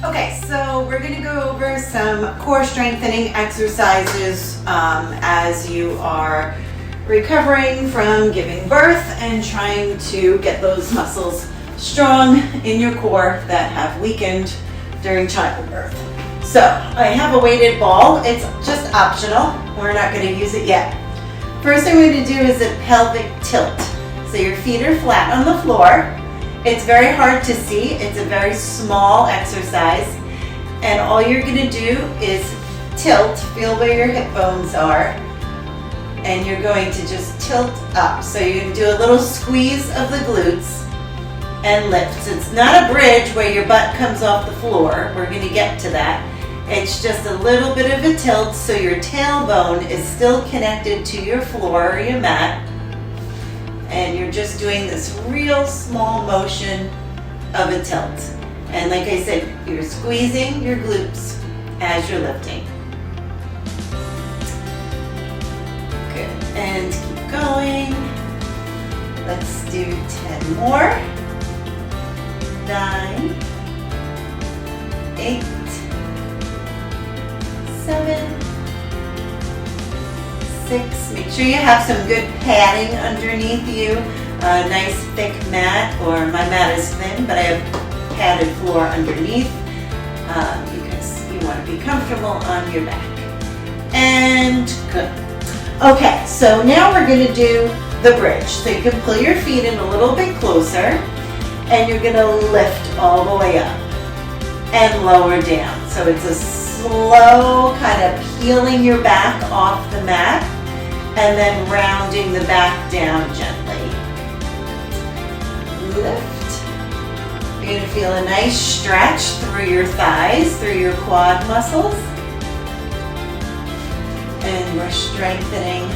Okay, so we're going to go over some core strengthening exercises as you are recovering from giving birth and trying to get those muscles strong in your core that have weakened during childbirth. So I have a weighted ball. It's just optional. We're not going to use it yet. First thing we're going to do is a pelvic tilt. So your feet are flat on the floor. It's very hard to see. It's a very small exercise. And all you're going to do is tilt, feel where your hip bones are, and you're going to just tilt up. So you can do a little squeeze of the glutes and lift. It's not a bridge where your butt comes off the floor. We're going to get to that. It's just a little bit of a tilt so your tailbone is still connected to your floor or your mat. And you're just doing this real small motion of a tilt. And like I said, you're squeezing your glutes as you're lifting. Good, and keep going. Let's do 10 more. 9, 8, 7, 6. Make sure you have some good padding underneath you. A nice thick mat, or my mat is thin, but I have padded floor underneath because you want to be comfortable on your back. And good. Okay, so now we're going to do the bridge. So you can pull your feet in a little bit closer, and you're going to lift all the way up and lower down. So it's a slow kind of peeling your back off the mat and then rounding the back down gently. Lift. You're going to feel a nice stretch through your thighs, through your quad muscles. And we're strengthening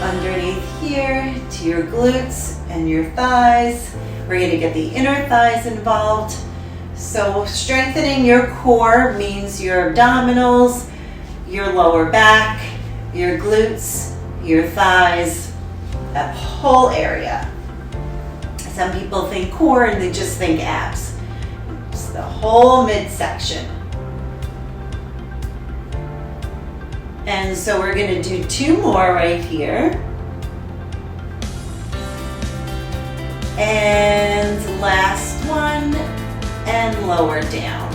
underneath here to your glutes and your thighs. We're going to get the inner thighs involved. So strengthening your core means your abdominals, your lower back, your glutes, your thighs, that whole area. Some people think core and they just think abs. It's the whole midsection. And so we're going to do 2 more right here. And last one, and lower down.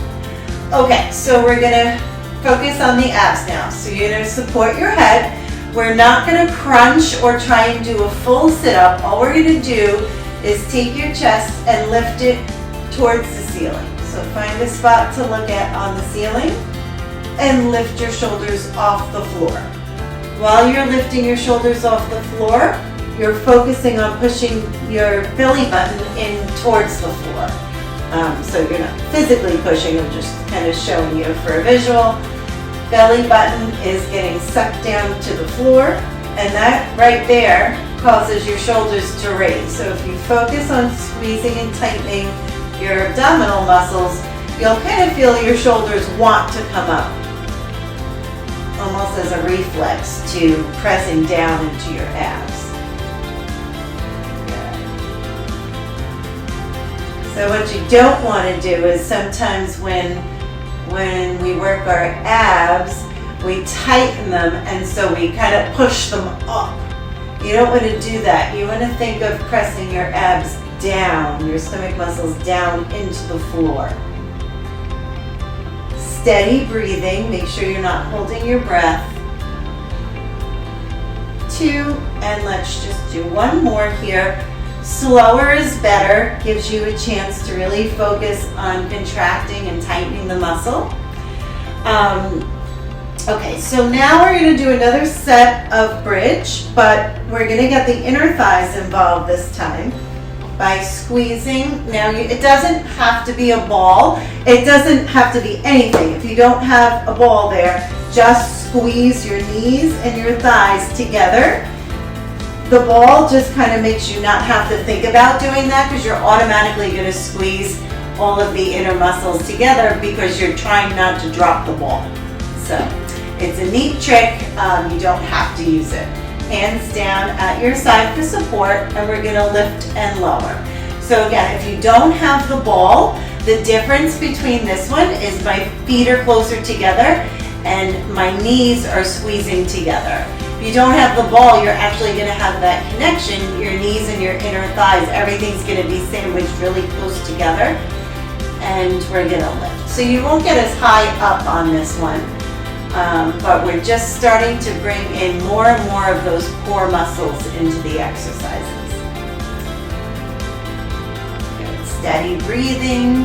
Okay, so we're going to focus on the abs now. So you're going to support your head. We're not going to crunch or try and do a full sit-up. All we're going to do is take your chest and lift it towards the ceiling. So find a spot to look at on the ceiling and lift your shoulders off the floor. While you're lifting your shoulders off the floor, you're focusing on pushing your belly button in towards the floor. So you're not physically pushing, I'm just kind of showing you for a visual. Belly button is getting sucked down to the floor, and that right there causes your shoulders to raise. So if you focus on squeezing and tightening your abdominal muscles, you'll kind of feel your shoulders want to come up, almost as a reflex to pressing down into your abs. So what you don't want to do is sometimes when we work our abs, we tighten them and so we kind of push them up. You don't want to do that. You want to think of pressing your abs down, your stomach muscles down into the floor. Steady breathing. Make sure you're not holding your breath. 2, and let's just do 1 more here. Slower is better. Gives you a chance to really focus on contracting and tightening the muscle. Okay, so now we're going to do another set of bridge, but we're going to get the inner thighs involved this time by squeezing. Now, it doesn't have to be a ball. It doesn't have to be anything. If you don't have a ball there, just squeeze your knees and your thighs together. The ball just kind of makes you not have to think about doing that because you're automatically going to squeeze all of the inner muscles together because you're trying not to drop the ball. So it's a neat trick. You don't have to use it. Hands down at your side for support, and we're going to lift and lower. So again, if you don't have the ball, The difference between this one is my feet are closer together and my knees are squeezing together. If you don't have the ball, you're actually going to have that connection. Your knees and your inner thighs, everything's going to be sandwiched really close together, and we're going to lift. So you won't get as high up on this one, but we're just starting to bring in more and more of those core muscles into the exercises. Good. Steady breathing,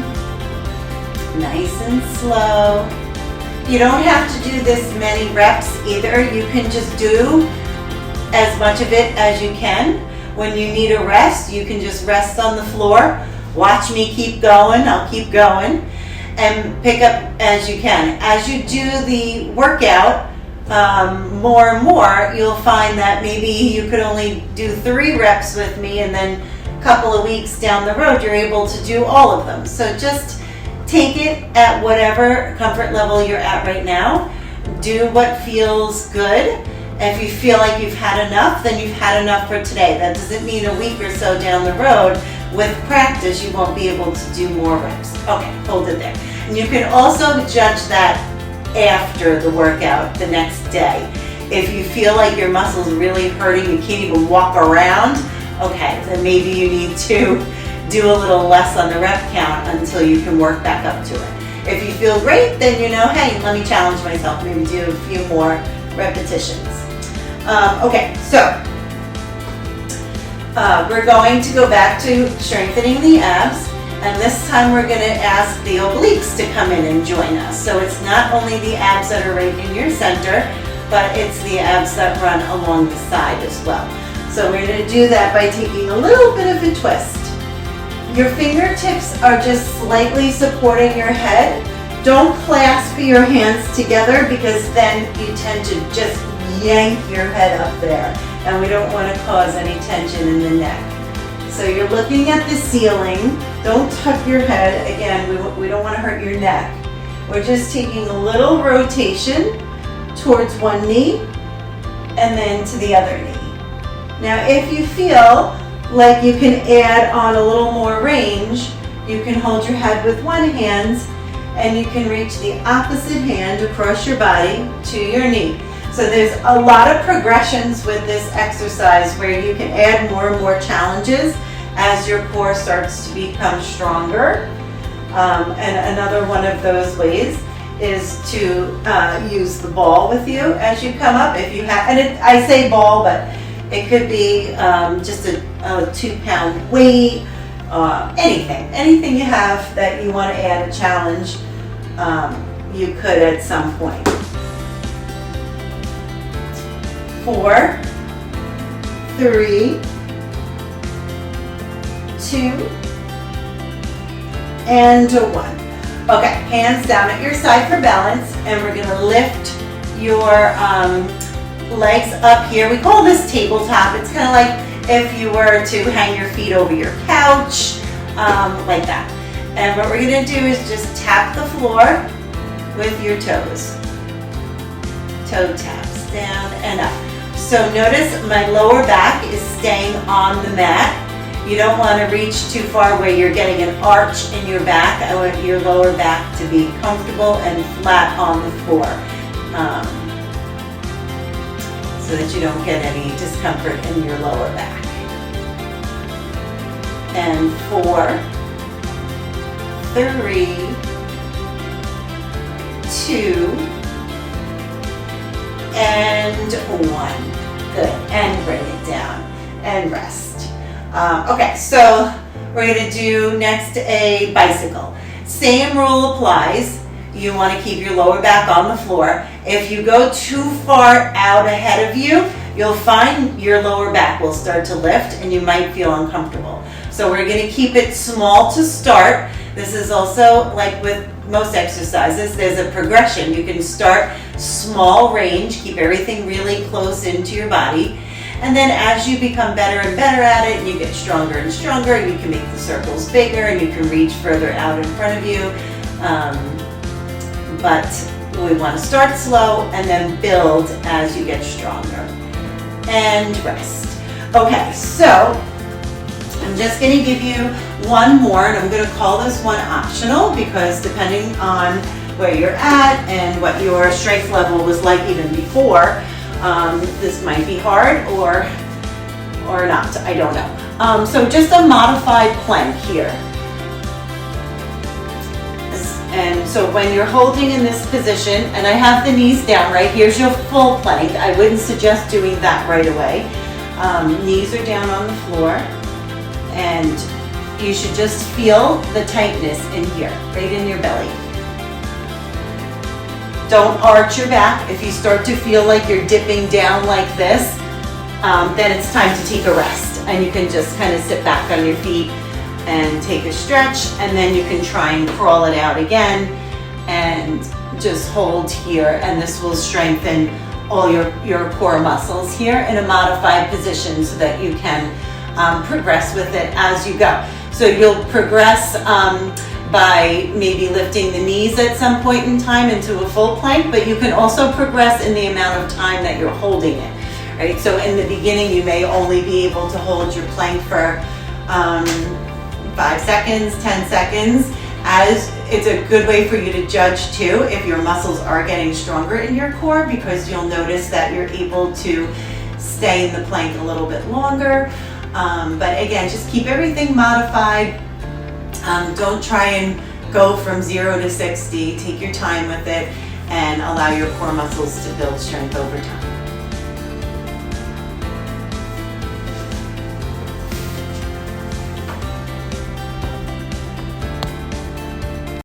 nice and slow. You don't have to do this many reps either. You can just do as much of it as you can. When you need a rest, you can just rest on the floor. Watch me keep going. I'll keep going. And pick up as you can. As you do the workout more and more, you'll find that maybe you could only do 3 reps with me, and then a couple of weeks down the road, you're able to do all of them. So just take it at whatever comfort level you're at right now. Do what feels good. If you feel like you've had enough, then you've had enough for today. That doesn't mean a week or so down the road, with practice, you won't be able to do more reps. Okay, hold it there. And you can also judge that after the workout the next day. If you feel like your muscles really hurting, you can't even walk around, okay, then maybe you need to do a little less on the rep count until you can work back up to it. If you feel great, then you know, hey, let me challenge myself, maybe do a few more repetitions. Okay, so we're going to go back to strengthening the abs, and this time we're going to ask the obliques to come in and join us. So it's not only the abs that are right in your center, but it's the abs that run along the side as well. So we're going to do that by taking a little bit of a twist. Your fingertips are just slightly supporting your head. Don't clasp your hands together, because then you tend to just yank your head up there, and we don't want to cause any tension in the neck. So you're looking at the ceiling. Don't tuck your head. Again, we don't want to hurt your neck. We're just taking a little rotation towards one knee and then to the other knee. Now, if you feel like you can add on a little more range, you can hold your head with one hand and you can reach the opposite hand across your body to your knee. So there's a lot of progressions with this exercise where you can add more and more challenges as your core starts to become stronger. And another one of those ways is to use the ball with you as you come up. If you have, and I say ball, but it could be just a 2-pound weight, anything you have that you want to add a challenge, you could at some point. 4, 3, 2, and 1. Okay, hands down at your side for balance, and we're going to lift your legs up here. We call this tabletop. It's kind of like if you were to hang your feet over your couch, like that. And what we're going to do is just tap the floor with your toes. Toe taps down and up. So notice my lower back is staying on the mat. You don't want to reach too far where you're getting an arch in your back. I want your lower back to be comfortable and flat on the floor, so that you don't get any discomfort in your lower back. And 4, 3, 2, and 1. Good, and bring it down and rest. Okay, so we're going to do next a bicycle. Same rule applies. You want to keep your lower back on the floor. If you go too far out ahead of you, you'll find your lower back will start to lift and you might feel uncomfortable. So we're going to keep it small to start. This is also like with most exercises, there's a progression. You can start small range, keep everything really close into your body. And then as you become better and better at it, and you get stronger and stronger, you can make the circles bigger and you can reach further out in front of you. But we want to start slow and then build as you get stronger. And rest. Okay, so I'm just going to give you one more, and I'm going to call this one optional because depending on where you're at and what your strength level was like even before, this might be hard or not, I don't know. So just a modified plank here. And so when you're holding in this position, and I have the knees down, right, here's your full plank. I wouldn't suggest doing that right away. Knees are down on the floor, and you should just feel the tightness in here, right in your belly. Don't arch your back. If you start to feel like you're dipping down like this, then it's time to take a rest. And you can just kind of sit back on your feet and take a stretch, and then you can try and crawl it out again and just hold here, and this will strengthen all your core muscles here in a modified position so that you can progress with it as you go. So you'll progress by maybe lifting the knees at some point in time into a full plank, but you can also progress in the amount of time that you're holding it, right? So in the beginning, you may only be able to hold your plank for 5 seconds, 10 seconds, as it's a good way for you to judge too if your muscles are getting stronger in your core, because you'll notice that you're able to stay in the plank a little bit longer. But again, just keep everything modified. Don't try and go from 0 to 60. Take your time with it and allow your core muscles to build strength over time.